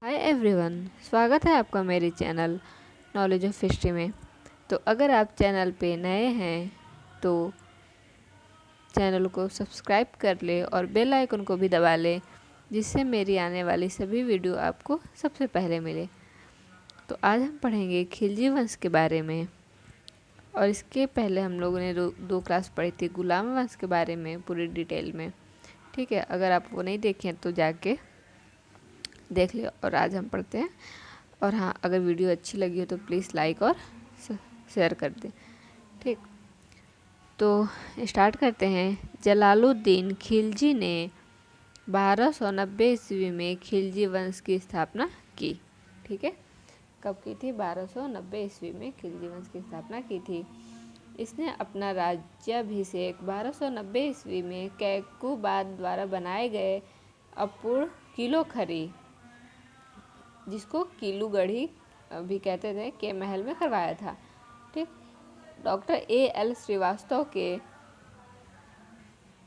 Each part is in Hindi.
हाय एवरीवन, स्वागत है आपका मेरे चैनल नॉलेज ऑफ हिस्ट्री में। तो अगर आप चैनल पे नए हैं तो चैनल को सब्सक्राइब कर ले और बेल आइकन को भी दबा ले, जिससे मेरी आने वाली सभी वीडियो आपको सबसे पहले मिले। तो आज हम पढ़ेंगे खिलजी वंश के बारे में, और इसके पहले हम लोगों ने दो क्लास पढ़ी थी गुलाम वंश के बारे में पूरी डिटेल में। ठीक है, अगर आप वो नहीं देखें तो जाके देख लियो। और आज हम पढ़ते हैं। और हाँ, अगर वीडियो अच्छी लगी हो तो प्लीज़ लाइक और शेयर कर दें। ठीक, तो स्टार्ट करते हैं। जलालुद्दीन खिलजी ने 1290 ईस्वी में खिलजी वंश की स्थापना की। ठीक है, कब की थी? 1290 ईस्वी में खिलजी वंश की स्थापना की थी। इसने अपना राज्याभिषेक 1290 ईस्वी में कैकुबाद द्वारा बनाए गए अपूर्ण किलोखरी, जिसको किलूगढ़ी भी कहते थे, के महल में करवाया था। ठीक, डॉक्टर A.L. श्रीवास्तव के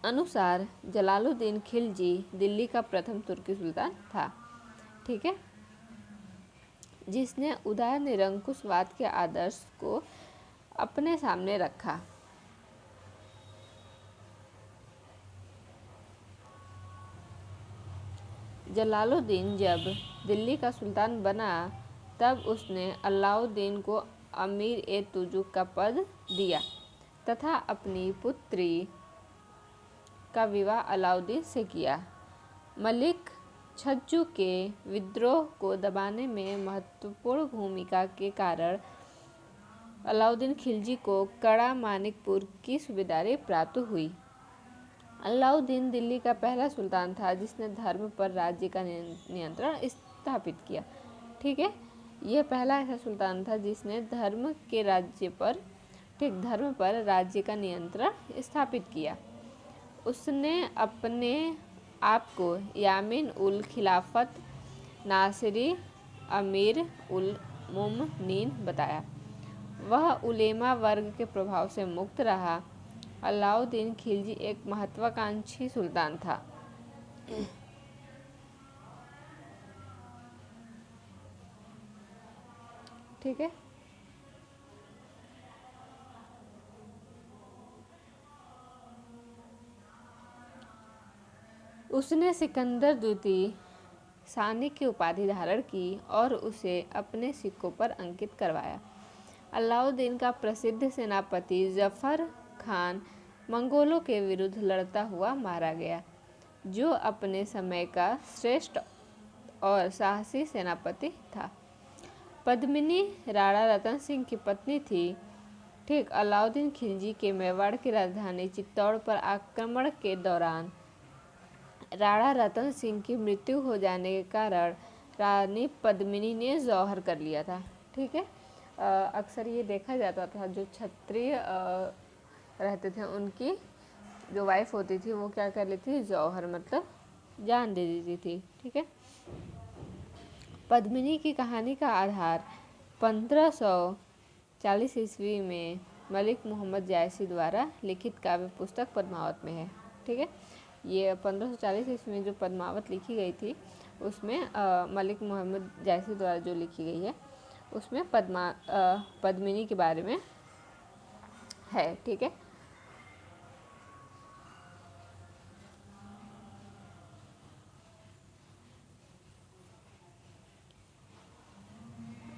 अनुसार जलालुद्दीन खिलजी दिल्ली का प्रथम तुर्की सुल्तान था। ठीक है, जिसने उदार निरंकुशवाद के आदर्श को अपने सामने रखा। जलालुद्दीन जब दिल्ली का सुल्तान बना तब उसने अलाउद्दीन को अमीर-ए-तुजुक का पद दिया तथा अपनी पुत्री का विवाह अलाउद्दीन से किया। मलिक छज्जू के विद्रोह को दबाने में महत्वपूर्ण भूमिका के कारण अलाउद्दीन खिलजी को कड़ा मानिकपुर की सूबेदारी प्राप्त हुई। अलाउद्दीन दिल्ली का पहला सुल्तान था जिसने धर्म पर राज्य का नियंत्रण स्थापित किया। ठीक है, यह पहला ऐसा सुल्तान था जिसने धर्म पर राज्य का नियंत्रण स्थापित किया। उसने अपने आप को यामीन उल खिलाफत नासिरी अमीर उल मुमनीन बताया। वह उलेमा वर्ग के प्रभाव से मुक्त रहा। अलाउद्दीन खिलजी एक महत्वाकांक्षी सुल्तान था। ठीक है, उसने सिकंदर द्वितीय सानी की उपाधि धारण की और उसे अपने सिक्कों पर अंकित करवाया। अलाउद्दीन का प्रसिद्ध सेनापति जफर खान मंगोलों के विरुद्ध लड़ता हुआ मारा गया, जो अपने समय का श्रेष्ठ और साहसी सेनापति था। पद्मिनी राणा रतन सिंह की पत्नी थी। ठीक, अलाउद्दीन खिलजी के मेवाड़ की राजधानी चित्तौड़ पर आक्रमण के दौरान राणा रतन सिंह की मृत्यु हो जाने के कारण रानी पद्मिनी ने जौहर कर लिया था। ठीक है, अक्सर ये देखा जाता था, जो क्षत्रिय रहते थे उनकी जो वाइफ होती थी वो क्या कर लेती थी? जौहर, मतलब जान दे देती थी। ठीक है, पद्मिनी की कहानी का आधार 1540 ईस्वी में मलिक मोहम्मद जायसी द्वारा लिखित काव्य पुस्तक पद्मावत में है। ठीक है, ये 1540 ईस्वी में जो पद्मावत लिखी गई थी उसमें मलिक मोहम्मद जायसी द्वारा जो लिखी गई है उसमें पद्मिनी के बारे में है। ठीक है,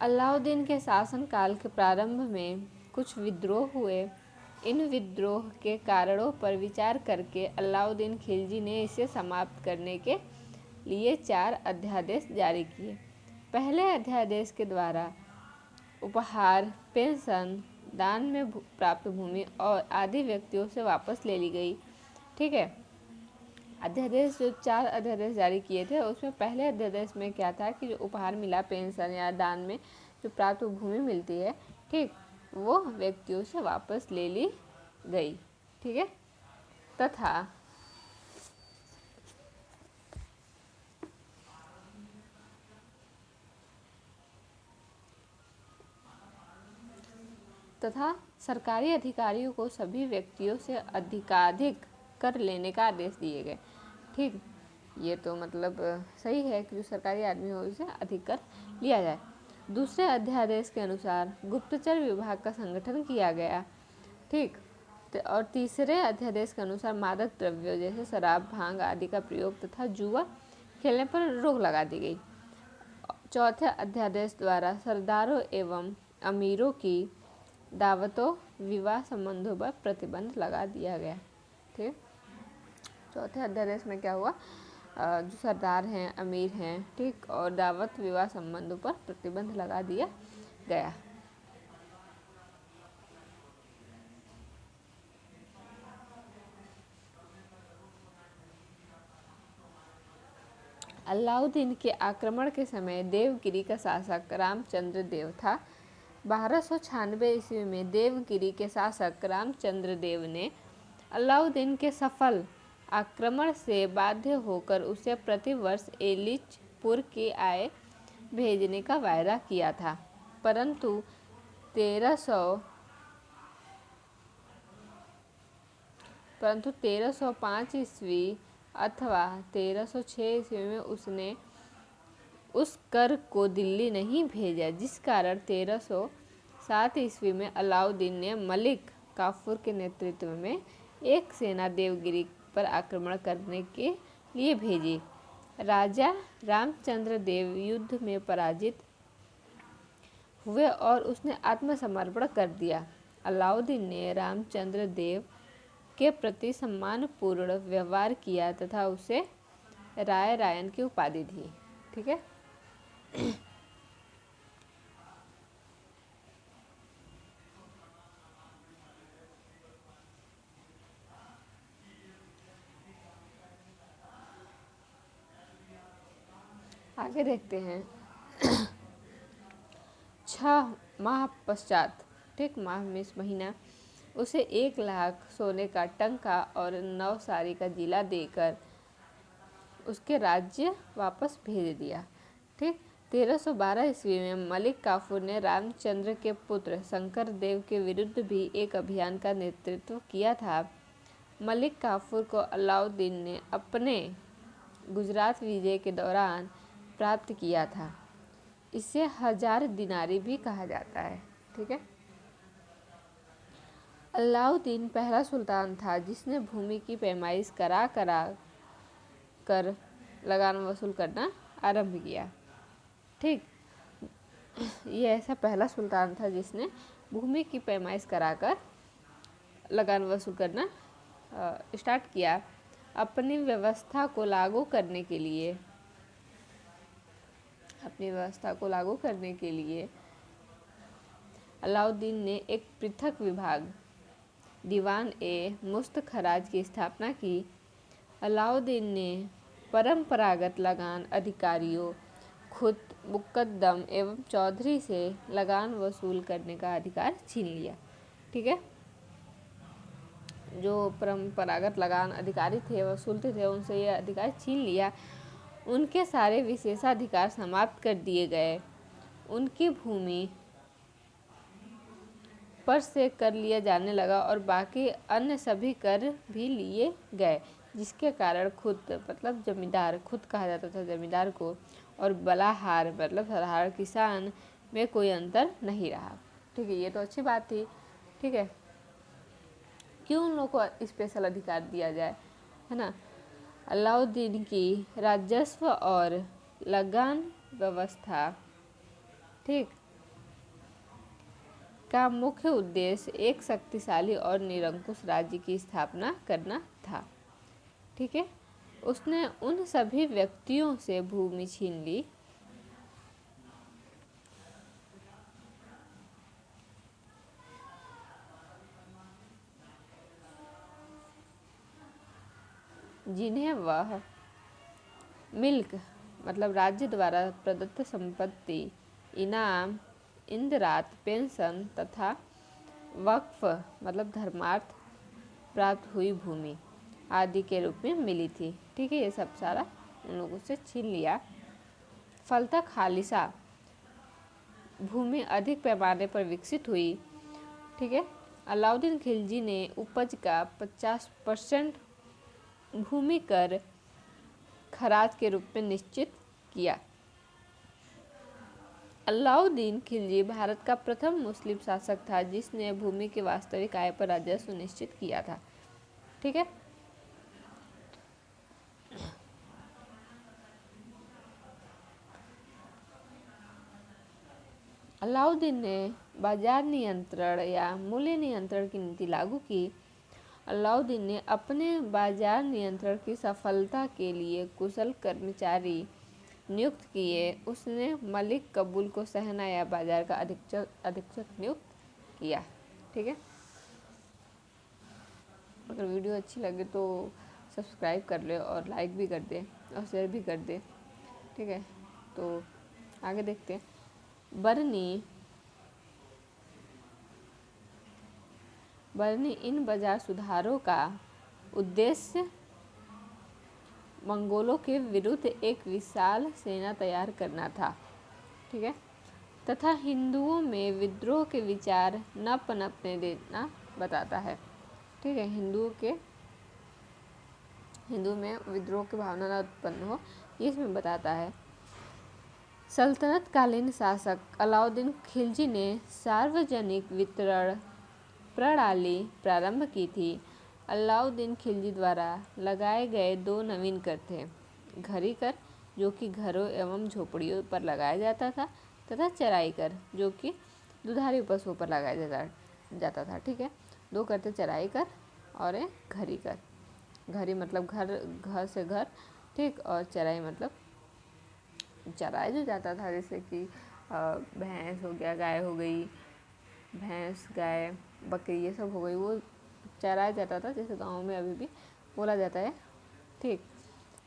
अलाउद्दीन के शासनकाल के प्रारंभ में कुछ विद्रोह हुए। इन विद्रोह के कारणों पर विचार करके अलाउद्दीन खिलजी ने इसे समाप्त करने के लिए 4 अध्यादेश जारी किए। पहले अध्यादेश के द्वारा उपहार, पेंशन, दान में प्राप्त भूमि और आदि व्यक्तियों से वापस ले ली गई। ठीक है, अध्यादेश जो 4 अध्यादेश जारी किए थे उसमें पहले अध्यादेश में क्या था कि जो उपहार मिला, पेंशन या दान में जो प्राप्त भूमि मिलती है, ठीक, वो व्यक्तियों से वापस ले ली गई। ठीक है, तथा सरकारी अधिकारियों को सभी व्यक्तियों से अधिकाधिक कर लेने का आदेश दिए गए। ठीक, ये तो मतलब सही है कि जो सरकारी आदमी हो उसे अधिक कर लिया जाए। दूसरे अध्यादेश के अनुसार गुप्तचर विभाग का संगठन किया गया। ठीक। और तीसरे अध्यादेश के अनुसार मादक द्रव्यों जैसे शराब, भांग आदि का प्रयोग तथा जुआ खेलने पर रोक लगा दी गई। चौथे अध्यादेश द्वारा सरदारों एवं अमीरों की दावतों, विवाह संबंधों पर प्रतिबंध लगा दिया गया। ठीक। चौथे अध्यादेश में क्या हुआ, जो सरदार हैं, अमीर हैं, ठीक, और दावत विवाह संबंधों पर प्रतिबंध लगा दिया गया। अलाउद्दीन के आक्रमण के समय देवगिरी का शासक रामचंद्र देव था। 1296 ईस्वी में देवगिरी के शासक रामचंद्र देव ने अलाउद्दीन के सफल आक्रमण से बाध्य होकर उसे प्रतिवर्ष एलिचपुर की आय भेजने का वायदा किया था, परंतु 1305 ईस्वी अथवा 1306 ईस्वी में उसने उस कर को दिल्ली नहीं भेजा, जिस कारण 1307 ईस्वी में अलाउद्दीन ने मलिक काफूर के नेतृत्व में एक सेना देवगिरी पर आक्रमण करने के लिए भेजी। राजा रामचंद्र देव युद्ध में पराजित हुए और उसने आत्मसमर्पण कर दिया। अलाउद्दीन ने रामचंद्र देव के प्रति सम्मानपूर्ण व्यवहार किया तथा उसे राय रायन की उपाधि दी। ठीक है। आगे देखते हैं। 6 माह पश्चात, ठीक, माह में इस महीना, उसे 1 लाख सोने का टंका और 9 सारी का जिला देकर उसके राज्य वापस भेज दिया। ठीक। 1312 ईस्वी में मलिक काफूर ने रामचंद्र के पुत्र शंकर देव के विरुद्ध भी एक अभियान का नेतृत्व किया था। मलिक काफूर को अलाउद्दीन ने अपने गुजरात विजय के दौरान प्राप्त किया था। इसे 1000 दिनारी भी कहा जाता है। ठीक है। अलाउद्दीन पहला सुल्तान था जिसने भूमि की पैमाइश करा कर लगान वसूल करना आरंभ किया। ठीक। ये ऐसा पहला सुल्तान था जिसने भूमि की पैमाइश कराकर लगान वसूल करना स्टार्ट किया। अपनी व्यवस्था को लागू करने के लिए अलाउद्दीन ने एक पृथक विभाग दीवान ए मुस्तखराज की स्थापना की। अलाउद्दीन ने परंपरागत लगान अधिकारियों, खुद मुकद्दम एवं चौधरी से लगान वसूल करने का अधिकार छीन लिया। ठीक है। जो परंपरागत लगान अधिकारी थे, वसूलते थे, उनसे यह अधिकार छीन लिया। उनके सारे विशेषाधिकार समाप्त कर दिए गए। उनकी भूमि पर से कर लिया जाने लगा और बाकी अन्य सभी कर भी लिए गए, जिसके कारण खुद मतलब जमींदार, खुद कहा जाता था जमींदार को, और बलाहार मतलब साधारण किसान में कोई अंतर नहीं रहा। ठीक है। ये तो अच्छी बात थी। ठीक है। क्यों उन लोगों को स्पेशल अधिकार दिया जाए, है ना। अलाउद्दीन की राजस्व और लगान व्यवस्था, ठीक, का मुख्य उद्देश्य एक शक्तिशाली और निरंकुश राज्य की स्थापना करना था। ठीक है। उसने उन सभी व्यक्तियों से भूमि छीन ली जिन्हें वह मिल्क मतलब राज्य द्वारा प्रदत्त संपत्ति, इनाम, इंदरात, पेंशन तथा वक्फ मतलब धर्मार्थ प्राप्त हुई भूमि आदि के रूप में मिली थी। ठीक है। ये सब सारा उन लोगों से छीन लिया। फलतः खालिसा भूमि अधिक पैमाने पर विकसित हुई। ठीक है। अलाउद्दीन खिलजी ने उपज का 50% भूमि कर खराज के रूप में निश्चित किया। अलाउद्दीन खिलजी भारत का प्रथम मुस्लिम शासक था जिसने भूमि के वास्तविक आय पर राजस्व सुनिश्चित किया था। ठीक है। अलाउद्दीन ने बाजार नियंत्रण या मूल्य नियंत्रण की नीति लागू की। अलाउद्दीन ने अपने बाजार नियंत्रण की सफलता के लिए कुशल कर्मचारी नियुक्त किए। उसने मलिक कबूल को सहना या बाजार का अधीक्षक नियुक्त किया। ठीक है। अगर वीडियो अच्छी लगे तो सब्सक्राइब कर ले और लाइक भी कर दे और शेयर भी कर दे। ठीक है। तो आगे देखते हैं। बर्नी इन बाजार सुधारों का उद्देश्य मंगोलों के विरुद्ध एक विशाल सेना तैयार करना था। ठीक है। तथा हिंदुओं में विद्रोह के विचार न पनपने देना बताता है। ठीक है। हिंदू में विद्रोह की भावना न उत्पन्न हो, ये इसमें बताता है। सल्तनत कालीन शासक अलाउद्दीन खिलजी ने सार्वजनिक वितरण प्रणाली प्रारंभ की थी। अलाउद्दीन खिलजी द्वारा लगाए गए 2 नवीन कर थे। घरी कर, जो कि घरों एवं झोपड़ियों पर लगाया जाता था, तथा चराई कर, जो कि दुधारू पशुओं पर लगाया जाता था। ठीक है। 2 कर थे, चराई कर और घरी कर। घरी मतलब घर से घर। ठीक। और चराई मतलब चराया जो जाता था, जैसे कि भैंस हो गया, गाय हो गई, भैंस गाय बकरी ये सब हो गई, वो चराया जाता था, जैसे गाँव में अभी भी बोला जाता है। ठीक।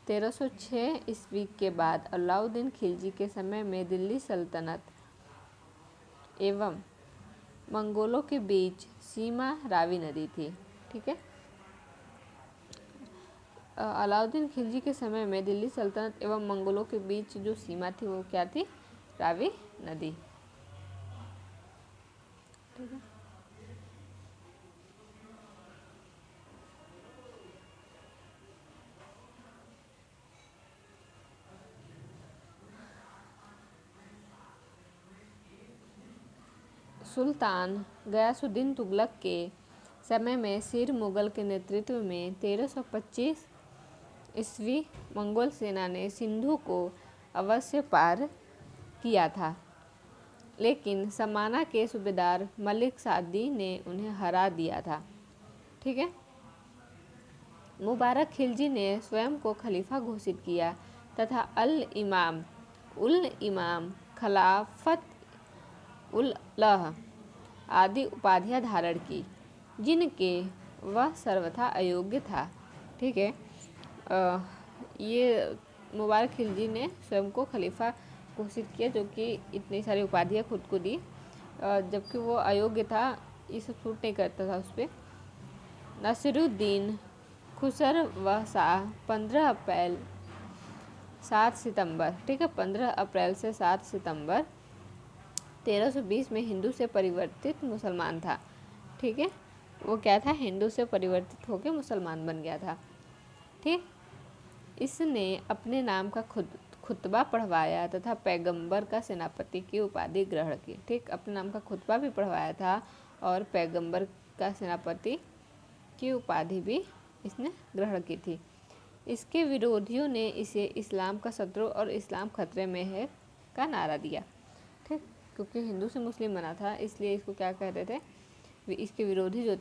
1306 ईस्वी के बाद अलाउद्दीन खिलजी के समय में दिल्ली सल्तनत एवं मंगोलों के बीच सीमा रावी नदी थी। ठीक है। अलाउद्दीन खिलजी के समय में दिल्ली सल्तनत एवं मंगोलों के बीच जो सीमा थी वो क्या थी? रावी नदी। ठीक है। सुल्तान गयासुद्दीन तुगलक के समय में सिर मुगल के नेतृत्व में 1325 ईस्वी मंगोल सेना ने सिंधु को अवश्य पार किया था, लेकिन समाना के सूबेदार मलिक सादी ने उन्हें हरा दिया था। ठीक है। मुबारक खिलजी ने स्वयं को खलीफा घोषित किया तथा उल इमाम खिलाफत उल लह आदि उपाधियां धारण की, जिनके वह सर्वथा अयोग्य था। ठीक है। ये मुबारक खिलजी ने स्वयं को खलीफा घोषित किया, जो कि इतनी सारी उपाधियां खुद को दी, जबकि वो अयोग्य था, ये सब छूट नहीं करता था उस पर। नसीरुद्दीन खुसर व शाह 15 अप्रैल 7 सितंबर। ठीक है। 15 अप्रैल से 7 सितंबर 1320 में हिंदू से परिवर्तित मुसलमान था। ठीक है। वो क्या था? हिंदू से परिवर्तित होकर मुसलमान बन गया था। ठीक। इसने अपने नाम का खुतबा पढ़वाया तथा पैगंबर का सेनापति की उपाधि ग्रहण की। ठीक। अपने नाम का खुतबा भी पढ़वाया था और पैगंबर का सेनापति की उपाधि भी इसने ग्रहण की थी। इसके विरोधियों ने इसे इस्लाम का शत्रु और इस्लाम खतरे में है का नारा दिया। ठीक। क्योंकि हिंदू से मुस्लिम बना था, इसलिए इसको क्या कहते थे? इसके विरोधी जो